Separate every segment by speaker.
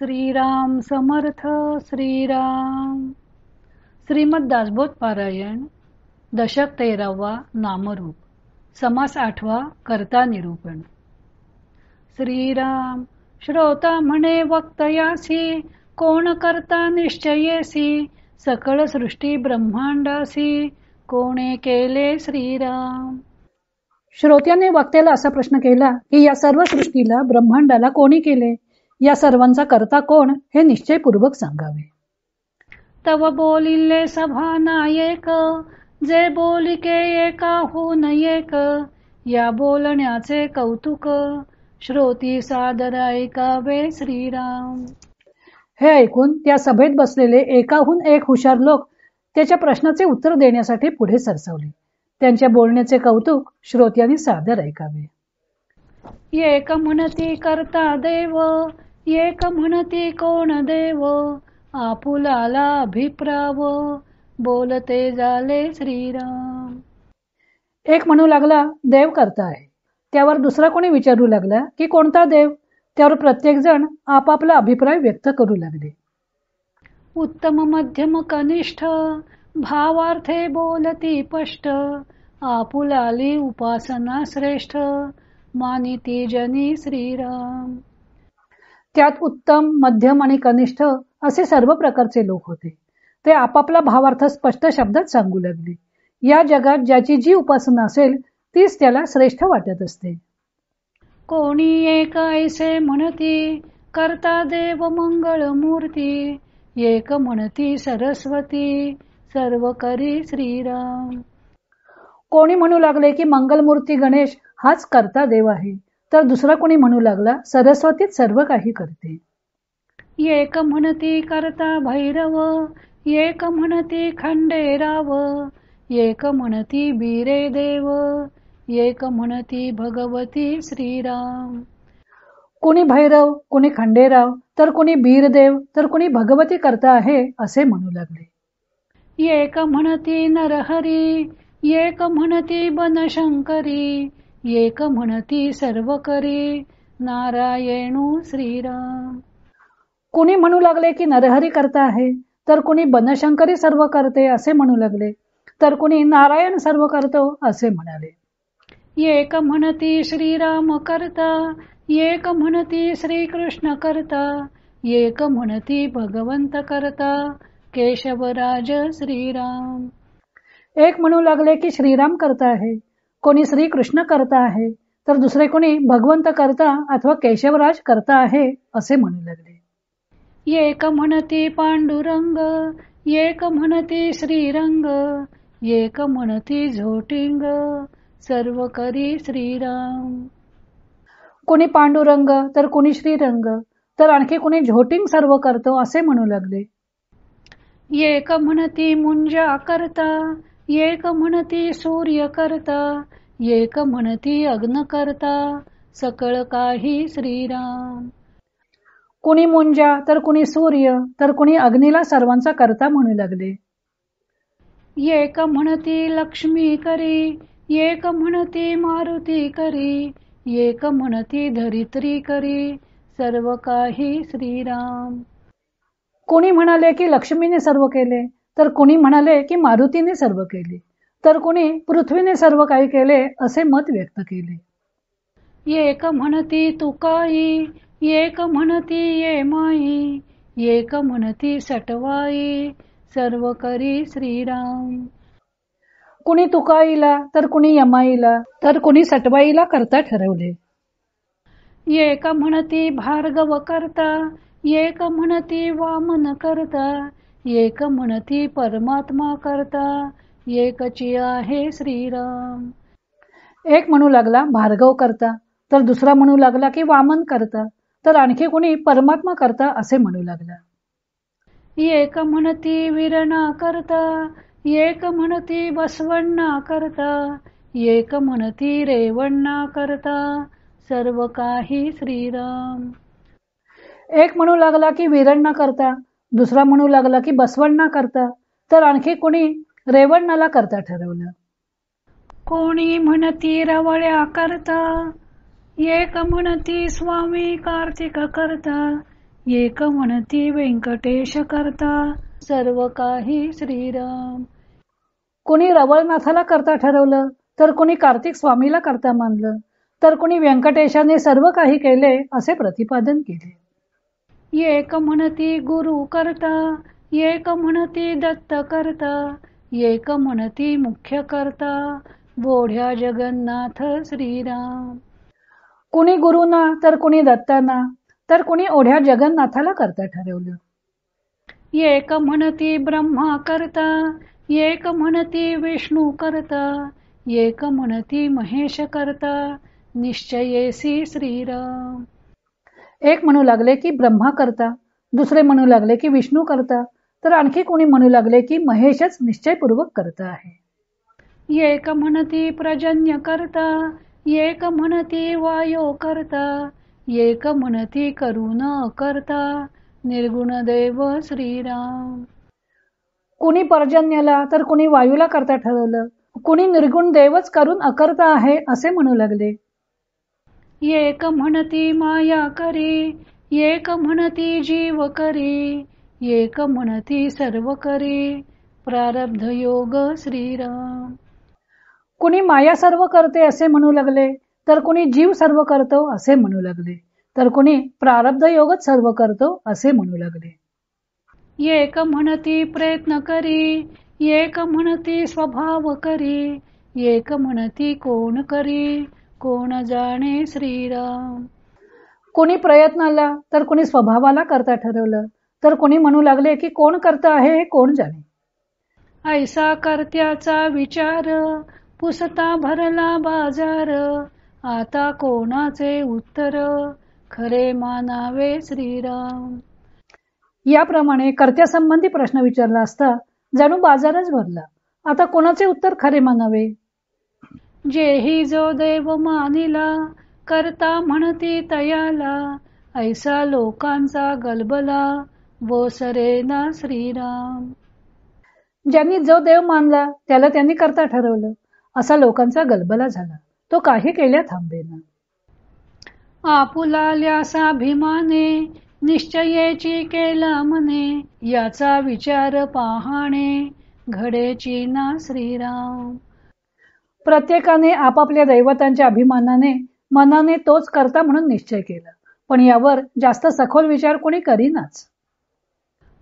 Speaker 1: श्रीराम समर्थ श्रीराम. श्रीमद दासबोध पारायण दशक 13वा नामरूप समास 8वा कर्ता निरूपण. श्रीराम श्रोता म्हणे वक्तयासी कोण करता निश्चयेसी सकळ सृष्टी ब्रह्मांडासी कोणे केले श्रीराम. श्रोत्याने वक्त्याला असा प्रश्न केला की या सर्व सृष्टीला ब्रह्मांडाला कोणी केले, या सर्वांचा करता कोण हे निश्चयपूर्वक सांगावे. तव बोलिले सभा नायक जे बोलिके एकाहून एक या बोलण्याचे कौतुक श्रोती सादर ऐकावे श्रीराम. हे ऐकून त्या सभेत बसलेले एकाहून एक हुशार लोक त्याच्या प्रश्नाचे उत्तर देण्यासाठी पुढे सरसावले. त्यांच्या बोलण्याचे कौतुक श्रोत्यांनी सादर ऐकावे. एक म्हणती करता देव एक म्हणती कोण देव आपुलाला अभिप्राव बोलते झाले श्रीराम. एक म्हणू लागला देव करता आहे. त्यावर दुसरा कोणी विचारू लागला की कोणता देव. त्यावर प्रत्येक जण आपापला अभिप्राय व्यक्त करू लागले. उत्तम मध्यम कनिष्ठ भावार्थे बोलती स्पष्ट आपुलाली उपासना श्रेष्ठ मानिती जनी श्रीराम. त्यात उत्तम मध्यम आणि कनिष्ठ असे सर्व प्रकारचे लोक होते. ते आपापला भावार्थ स्पष्ट शब्दात सांगू लागले. या जगात ज्याची जी उपासना असेल तीच त्याला श्रेष्ठ वाटत असते. कोणी एक ऐसे म्हणती करता देव मंगळ मूर्ती एक म्हणती सरस्वती सर्व करी श्रीराम. कोणी म्हणू लागले की मंगलमूर्ती गणेश हाच करता देव आहे, तर दुसरा कोणी म्हणू लागला सरस्वतीच सर्व काही करते. एक म्हणती करता भैरव एक म्हणती खंडेराव एक म्हणती बीरे देव एक म्हणती भगवती श्रीराम. कोणी भैरव कोणी खंडेराव तर कोणी बीरदेव तर कोणी भगवती करता आहे असे म्हणू लागले. एक म्हणती नरहरी एक म्हणती बनशंकरी एक म्हणती सर्व करी नारायणू श्रीराम. कुणी म्हणू लागले की नरहरी करता आहे, तर कुणी बनशंकरी सर्व करते असे म्हणू लागले, तर कुणी नारायण सर्व करतो असे म्हणाले. एक म्हणती श्रीराम करता एक म्हणती श्रीकृष्ण करता एक म्हणती भगवंत करता केशवराज श्रीराम. एक म्हणू लागले की श्रीराम करता आहे, कोणी श्रीकृष्ण करता आहे, तर दुसरे कोणी भगवंत करता अथवा केशवराज करता आहे असे म्हणू लागले. एक म्हणती पांडुरंग एक म्हणती श्रीरंग एक म्हणती झोटिंग सर्व करी श्रीराम. कोणी पांडुरंग तर कोणी श्रीरंग तर आणखी कोणी झोटिंग सर्व करतो असे म्हणू लागले. एक म्हणती मुंजा करता एक म्हणती सूर्य करता एक म्हणती अग्न करता सकळ काही श्रीराम. कुणी मुंजा तर कुणी सूर्य तर कुणी अग्नीला सर्वांचा करता म्हणू लागले. एक म्हणती लक्ष्मी करी एक म्हणती मारुती करी एक म्हणती धरित्री करी सर्व काही श्रीराम. कोणी म्हणाले की लक्ष्मीने सर्व केले तर कोणी म्हणाले की मारुतीने सर्व केले तर कोणी पृथ्वीने सर्व काही केले असे मत व्यक्त केले. एक म्हणती तुकाई एक म्हणती ये माई एक म्हणती सटवाई सर्व करी श्रीराम. कुणी तुकाईला तर कुणी यमाईला तर कुणी सटवाईला करता ठरवले. एक म्हणती भार्गव करता एक म्हणती वामन करता एक म्हणती परमात्मा करता एकची आहे श्रीराम. एक म्हणू लागला भार्गव करता तर दुसरा म्हणू लागला की वामन करता तर आणखी कोणी परमात्मा करता असे म्हणू लागला. एक म्हणती वीरणा करता एक म्हणती बसवण्णा करता एक म्हणती रेवण्णा करता सर्व काही श्रीराम. एक म्हणू लागला की वीरण्णा करता दुसरा म्हणू लागला की बसवण्णा करता तर आणखी कोणी रेवण्णाला करता ठरवलं. कोणी म्हणती रवळ्या करता एक म्हणती स्वामी कार्तिक करता एक म्हणती व्यंकटेश करता सर्व काही श्रीराम. कोणी रवळनाथाला करता ठरवलं, तर कोणी कार्तिक स्वामीला करता मानलं, तर कोणी व्यंकटेशाने सर्व काही केले असे प्रतिपादन केले. एक म्हणती गुरु करता, एक म्हणती दत्त करता, एक म्हणती मुख्य करता बोढ्या जगन्नाथ श्रीराम. कुणी गुरुना तर कुणी दत्ताना तर कुणी ओढ्या जगन्नाथाला करता ठरवलं. एक म्हणती ब्रह्मा करता, एक म्हणती विष्णू करता, एक म्हणती महेश करता निश्चयेसी श्रीराम. एक म्हणू लागले की ब्रह्मा करता, दुसरे म्हणू लागले की विष्णू करता, तर आणखी कोणी म्हणू लागले की महेशच निश्चयपूर्वक करता आहे. एक म्हणती पर्जन्य करता, एक म्हणती वायो करता, एक म्हणती करुण करता निर्गुण देव श्रीराम. कुणी पर्जन्याला तर कुणी वायूला करता ठरवलं, कुणी निर्गुण देवच करून अकर्ता आहे असे म्हणू लागले. एक म्हणती माया करी, एक म्हणती जीव करी, एक म्हणती सर्व करी प्रारब्ध योग श्रीराम. कुणी माया सर्व करते असे म्हणू लागले, तर कुणी जीव सर्व करतो असे म्हणू लागले, तर कुणी प्रारब्ध योगच सर्व करतो असे म्हणू लागले. एक म्हणती प्रयत्न करी, एक म्हणती स्वभाव करी, एक म्हणती कोण करी कोण जाणे श्रीराम. कोणी प्रयत्नाला तर कोणी स्वभावाला करता ठरवलं, तर कोणी म्हणू लागले की कोण करता आहे हे कोण जाणे. ऐसा करत्याचा विचार पुसता भरला बाजार, आता कोणाचे उत्तर खरे मानावे श्रीराम. याप्रमाणे कर्त्यासंबंधी प्रश्न विचारला असता जणू बाजारच भरला. आता कोणाचे उत्तर खरे मानावे. जेही जो देव मानिला करता म्हणती तयाला, ऐसा लोकांचा गलबला बोसरे ना श्रीराम. ज्यांनी जो देव मानला त्याला त्यांनी करता ठरवलं, असा लोकांचा गलबला झाला, तो काही केल्या थांबेना. आपुलाल्यासाभिमाने निश्चयेची केला मने, याचा विचार पाहणे घडेची ना श्रीराम. प्रत्येकाने आपापल्या दैवतांच्या अभिमानाने मनाने तोच करता म्हणून निश्चय केला, पण यावर जास्त सखोल विचार कोणी करीनाच.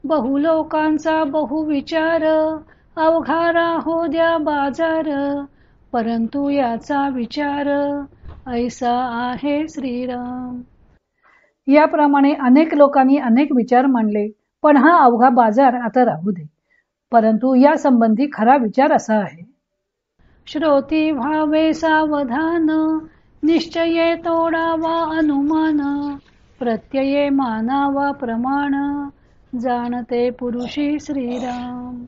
Speaker 1: बहुलोकांचा बहुविचार अवघारा हो द्या बाजार, परंतु याचा विचार ऐसा आहे श्रीराम. याप्रमाणे अनेक लोकांनी अनेक विचार मांडले, पण हा अवघा बाजार आता राहू दे, परंतु या संबंधी खरा विचार असा आहे. श्रोती व्हावे सावधान, निश्चये तोडावा अनुमान, प्रत्यये मानावा प्रमाण, जाणते पुरुषी श्रीराम.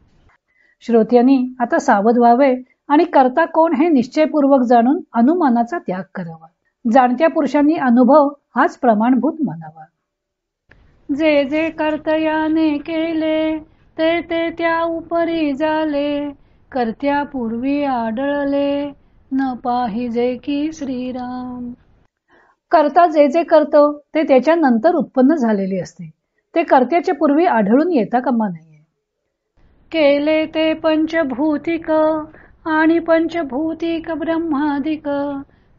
Speaker 1: श्रोत्यांनी आता सावध व्हावे आणि करता कोण हे निश्चयपूर्वक जाणून अनुमानाचा त्याग करावा. जाणत्या पुरुषांनी अनुभव हाच प्रमाणभूत मानावा. जे जे कर्तयाने केले ते ते त्या उपरी झाले, कर्त्यापूर्वी आढळले न पाहिजे की श्रीराम. कर्ता जे जे करतो ते त्याच्या नंतर उत्पन्न झालेले असते, ते कर्त्याच्या पूर्वी आढळून येता कामा नये. केले ते पंचभूतिक आणि पंचभूतिक ब्रह्मादिक,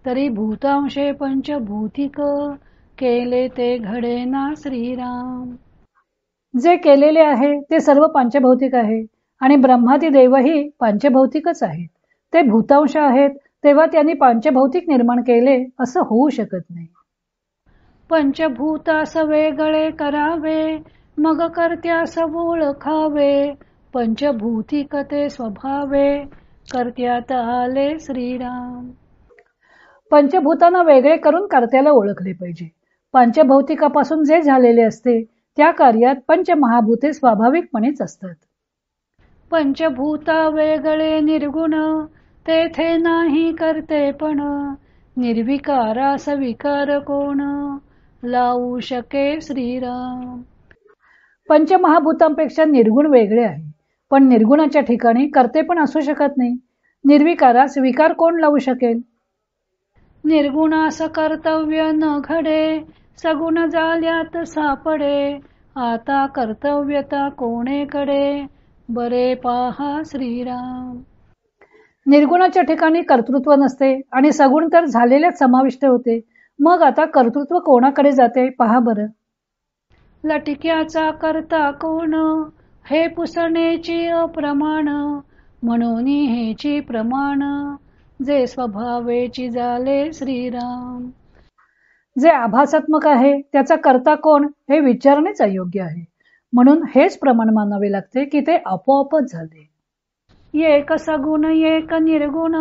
Speaker 1: तरी भूतांशे पंचभूतिक केले ते घडे ना श्रीराम. जे केलेले आहे ते सर्व पंचभौतिक आहे आणि ब्रह्मादी देवही पंचभौतिकच आहेत. ते भूतांश आहेत, तेव्हा त्यांनी पंचभौतिक निर्माण केले असं होऊ शकत नाही. पंचभूतास वेगळे करावे, मग कर्त्यास ओळखावे, पंचभूतिक ते स्वभावे कर्त्यात आले श्रीराम. पंचभूतांना वेगळे करून कर्त्याला ओळखले पाहिजे. पंचभौतिकापासून जे झालेले असते त्या कार्यात पंचमहाभूते स्वाभाविकपणेच असतात. पंचभूता वेगळे निर्गुण, तेथे नाही करते पण, निर्विकारास विकार कोण लावू शके श्रीराम. पंचमहाभूतांपेक्षा निर्गुण वेगळे आहे, पण निर्गुणाच्या ठिकाणी करते पण असू शकत नाही. निर्विकारास विकार कोण लावू शकेल. निर्गुणास कर्तव्य न घडे, सगुण झाल्यात सापडे, आता कर्तव्यता कोणेकडे, बरे पाहा श्रीराम. निर्गुणाच्या ठिकाणी कर्तृत्व नसते आणि सगुण तर झालेल्याच समाविष्ट होते. मग आता कर्तृत्व कोणाकडे जाते पहा बरं. लटिक्याचा करता कोण, हे पुसण्याची अप्रमाण, म्हणून हेची प्रमाण, जे स्वभावेची झाले श्रीराम. जे आभासात्मक आहे त्याचा करता कोण हे विचारणेच अयोग्य आहे. म्हणून हेच प्रमाण मानावे लागते की ते आपोआपच झाले. एक सगुण एक निर्गुण,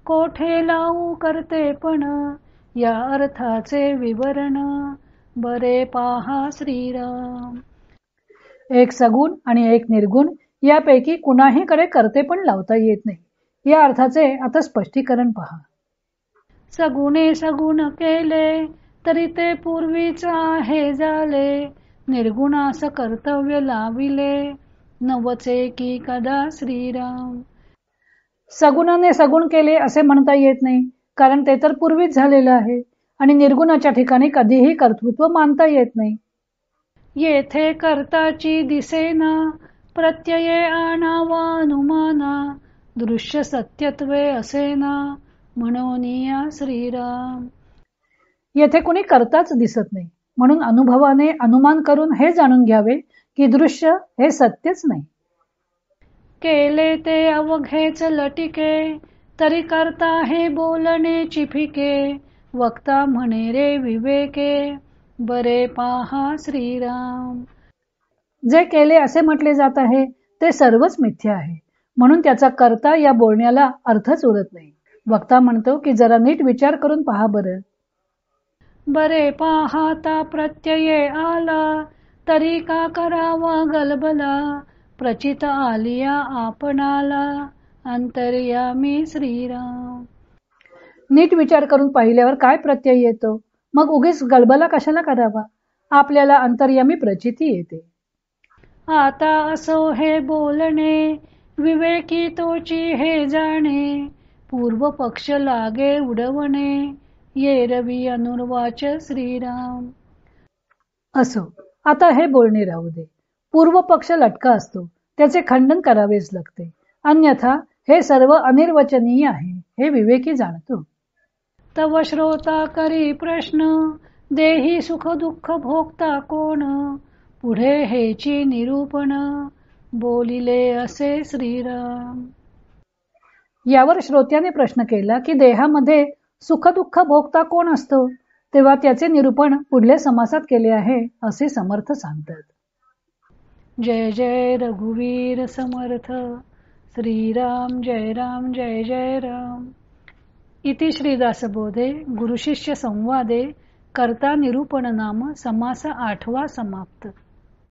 Speaker 1: कोठे लावू करते पण, या अर्थाचे विवरण, बरे पाहा श्रीराम. एक सगुण आणि एक निर्गुण यापैकी कुणाही कडे करते पण लावता येत नाही. या अर्थाचे आता स्पष्टीकरण पहा. सगुणे सगुण केले, तरी ते पूर्वीच आहे झाले, निर्गुणास कर्तव्य लाविले, नवचे की कदा श्रीराम. सगुणाने सगुण केले असे म्हणता येत नाही, कारण ते तर पूर्वीच झालेलं आहे आणि निर्गुणाच्या ठिकाणी कधीही कर्तृत्व मानता येत नाही. येथे कर्ताची दिसेना, प्रत्यये आणावा अनुमाना, दृश्य सत्यत्वे असेना, म्हणून या श्रीराम. येथे कुणी करताच दिसत नाही, म्हणून अनुभवाने अनुमान करून हे जाणून घ्यावे की दृश्य हे सत्यच नाही. केले ते अवघेच लटिके, तरी करता हे बोलणे चिफिके, वक्ता म्हणे रे विवेके, बरे पाहा श्रीराम. जे केले असे म्हटले जात आहे ते सर्वच मिथ्या आहे, म्हणून त्याचा करता या बोलण्याला अर्थच उरत नाही. वक्ता म्हणतो की जरा नीट विचार करून पहा बरं. बरे पाहाता प्रत्यये आला, तरी का करावा गलबला, प्रचित आलिया आपणाला, अंतर्यामी श्रीराम. नीट विचार करून पाहिल्यावर काय प्रत्यय येतो, मग उगीच गलबला कशाला करावा. आपल्याला अंतर्यामी प्रचिती येते. आता असो हे बोलणे, विवेकी तोची हे जाणे, पूर्व पक्ष लागे उडवणे, ये रवी अनुर्वाच श्रीराम. असो आता हे बोलणे राहू दे. पूर्व पक्ष लटका असतो, त्याचे खंडन करावेच लागते, अन्यथा हे सर्व अनिर्वचनीय आहे हे विवेकी जाणतो. तव श्रोता करी प्रश्न, देही सुख दुःख भोगता कोण, पुढे हेची निरूपण, बोलिले असे श्रीराम. यावर श्रोत्याने प्रश्न केला की देहामध्ये सुख दुःख भोगता कोण असतो, तेव्हा त्याचे निरूपण पुढल्या समासात केले आहे असे समर्थ सांगतात. जय जय रघुवीर समर्थ. श्रीराम जय राम जय जय राम. इति श्रीदासबोधे गुरुशिष्य संवादे कर्ता निरूपण नाम समास 8वा समाप्त.